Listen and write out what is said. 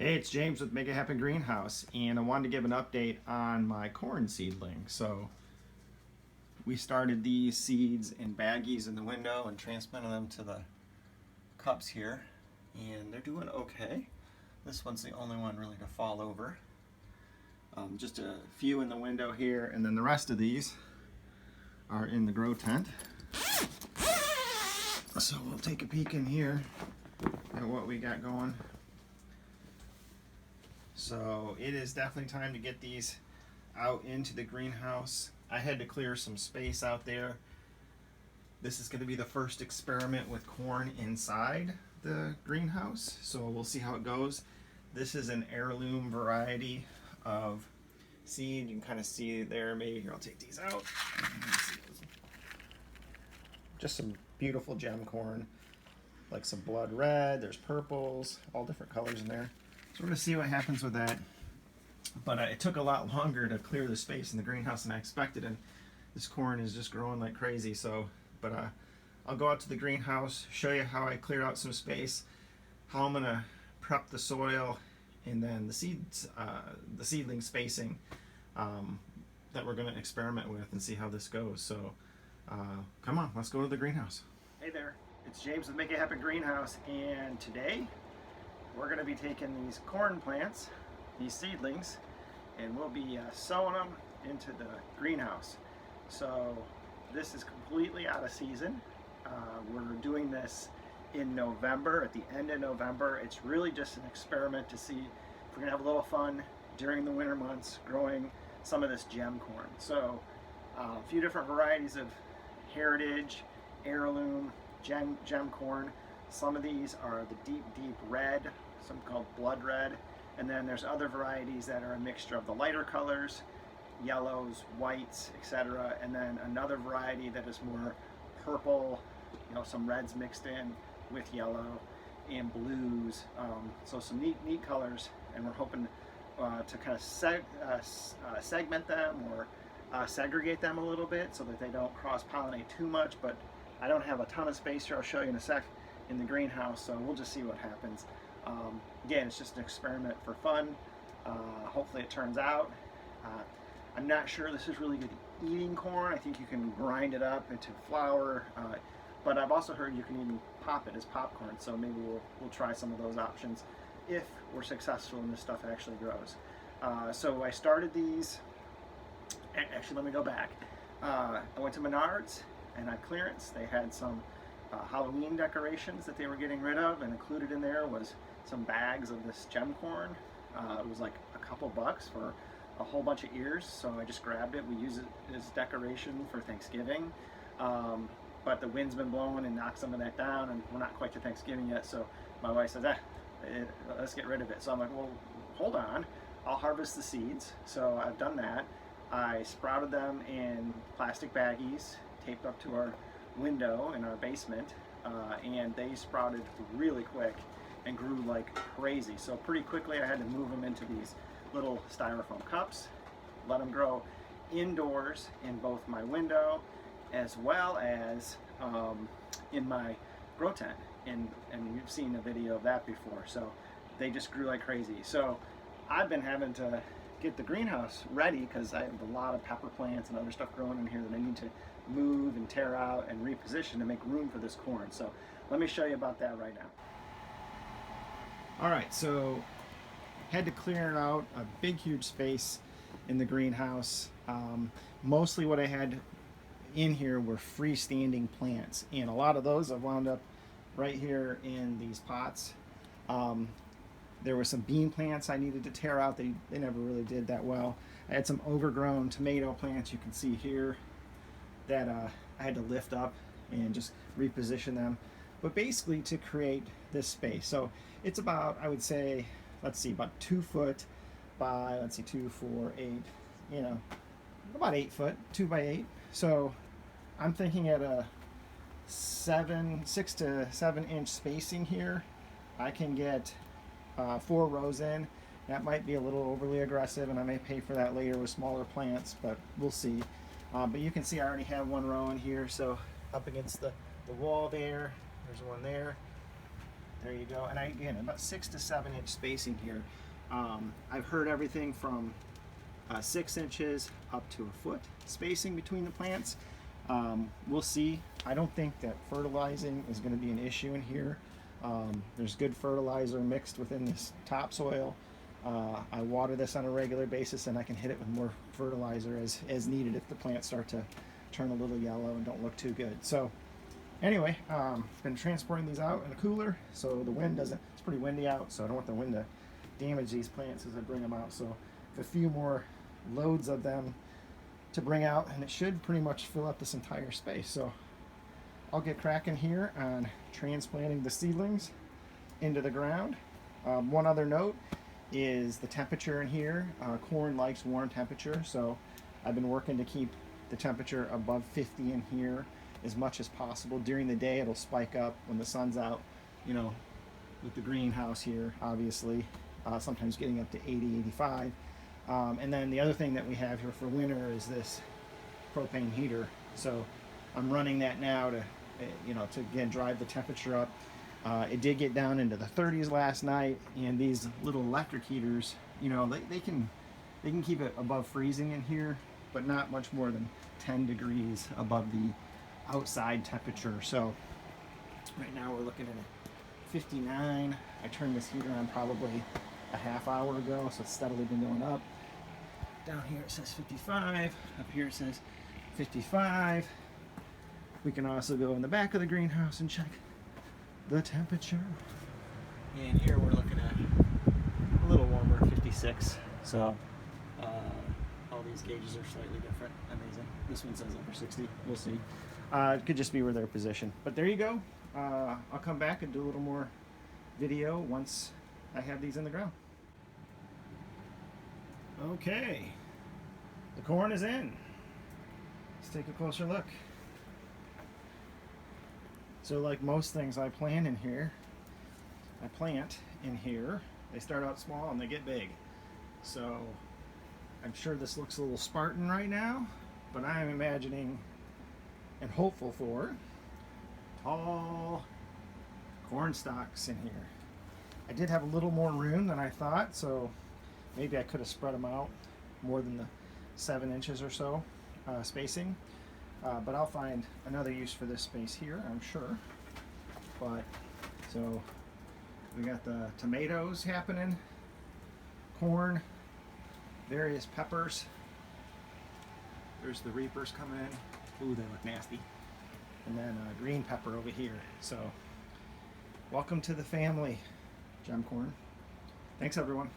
Hey, it's James with Make It Happen Greenhouse, and I wanted to give an update on my corn seedling. So we started these seeds in baggies in the window and transplanted them to the cups here, and they're doing okay. This one's the only one really to fall over. Just a few in the window here, and then the rest of these are in the grow tent. So we'll take a peek in here at what we got going. So it is definitely time to get these out into the greenhouse. I had to clear some space out there. This is going to be the first experiment with corn inside the greenhouse, so we'll see how it goes. This is an heirloom variety of seed. You can kind of see there. Maybe here, I'll take these out. Just some beautiful gem corn, like some blood red, there's purples, all different colors in there. So we're going to see what happens with that. But it took a lot longer to clear the space in the greenhouse than I expected, and this corn is just growing like crazy. But I'll go out to the greenhouse, show you how I cleared out some space, how I'm going to prep the soil, and then the seeds, the seedling spacing that we're going to experiment with and see how this goes. So come on, let's go to the greenhouse. Hey there, it's James with Make It Happen Greenhouse, and today we're going to be taking these corn plants, these seedlings, and we'll be sowing them into the greenhouse. So this is completely out of season. We're doing this in November, at the end of November. It's really just an experiment to see if we're going to have a little fun during the winter months growing some of this gem corn. So a few different varieties of heritage, heirloom, gem corn. Some of these are the deep red, some called blood red, and then there's other varieties that are a mixture of the lighter colors, yellows, whites, etc., and then another variety that is more purple, some reds mixed in with yellow and blues. So some neat colors, and we're hoping to kind of segment them or segregate them a little bit so that they don't cross-pollinate too much. But I don't have a ton of space here. I'll show you in a sec in the greenhouse, so we'll just see what happens. Again, it's just an experiment for fun. Hopefully it turns out. I'm not sure this is really good eating corn. I think you can grind it up into flour, but I've also heard you can even pop it as popcorn, so maybe we'll try some of those options if we're successful and this stuff actually grows. So I started these, actually let me go back. I went to Menards and at clearance they had some Halloween decorations that they were getting rid of, and included in there was some bags of this gem corn. It was like a couple bucks for a whole bunch of ears, so I just grabbed it. We use it as decoration for Thanksgiving, but the wind's been blowing and knocked some of that down, and we're not quite to Thanksgiving yet, so my wife says, let's get rid of it. So I'm like, well, hold on, I'll harvest the seeds. So I've done that. I sprouted them in plastic baggies taped up to our window in our basement, and they sprouted really quick and grew like crazy. So pretty quickly I had to move them into these little styrofoam cups, let them grow indoors in both my window as well as in my grow tent, and you've seen a video of that before. So they just grew like crazy. So I've been having to get the greenhouse ready because I have a lot of pepper plants and other stuff growing in here that I need to move and tear out and reposition to make room for this corn. So let me show you about that right now. All right, so had to clear out a big huge space in the greenhouse. Mostly what I had in here were freestanding plants, and a lot of those have wound up right here in these pots. There were some bean plants I needed to tear out. They never really did that well. I had some overgrown tomato plants you can see here that I had to lift up and just reposition them, but basically to create this space. So it's about, I would say, let's see, about 2 foot by, 2, 4, 8, about 8 foot, 2 by 8. So I'm thinking at a 6 to 7 inch spacing here, I can get 4 rows in. That might be a little overly aggressive, and I may pay for that later with smaller plants, but we'll see. But you can see I already have 1 row in here, so up against the wall there's one there. There you go. And again, about 6 to 7 inch spacing here. I've heard everything from 6 inches up to a foot spacing between the plants. We'll see. I don't think that fertilizing is going to be an issue in here. There's good fertilizer mixed within this topsoil. I water this on a regular basis, and I can hit it with more fertilizer as needed if the plants start to turn a little yellow and don't look too good. So anyway, been transporting these out in a cooler so the wind doesn't, it's pretty windy out, so I don't want the wind to damage these plants as I bring them out. So a few more loads of them to bring out, and it should pretty much fill up this entire space. So I'll get cracking here on transplanting the seedlings into the ground. One other note is the temperature in here. Corn likes warm temperature, so I've been working to keep the temperature above 50 in here as much as possible. During the day it'll spike up when the sun's out, you know, with the greenhouse here, obviously, sometimes getting up to 80, 85. And then the other thing that we have here for winter is this propane heater. So I'm running that now to, you know, to again drive the temperature up. It did get down into the 30s last night, and these little electric heaters, you know, they can keep it above freezing in here, but not much more than 10 degrees above the outside temperature. So right now we're looking at a 59. I turned this heater on probably a half hour ago, so it's steadily been going up. Down here it says 55, up here it says 55. We can also go in the back of the greenhouse and check the temperature. And here we're looking at a little warmer, 56. So all these gauges are slightly different. Amazing. This one says over 60. We'll see. It could just be where they're positioned. But there you go. I'll come back and do a little more video once I have these in the ground. Okay, the corn is in. Let's take a closer look. So like most things I plant in here, they start out small and they get big. So I'm sure this looks a little Spartan right now, but I'm imagining and hopeful for tall corn stalks in here. I did have a little more room than I thought, so maybe I could have spread them out more than the 7 inches or so spacing. But I'll find another use for this space here, I'm sure. But so we got the tomatoes happening, corn, various peppers. There's the reapers coming in. Ooh, they look nasty. And then green pepper over here. So welcome to the family, gem corn. Thanks everyone.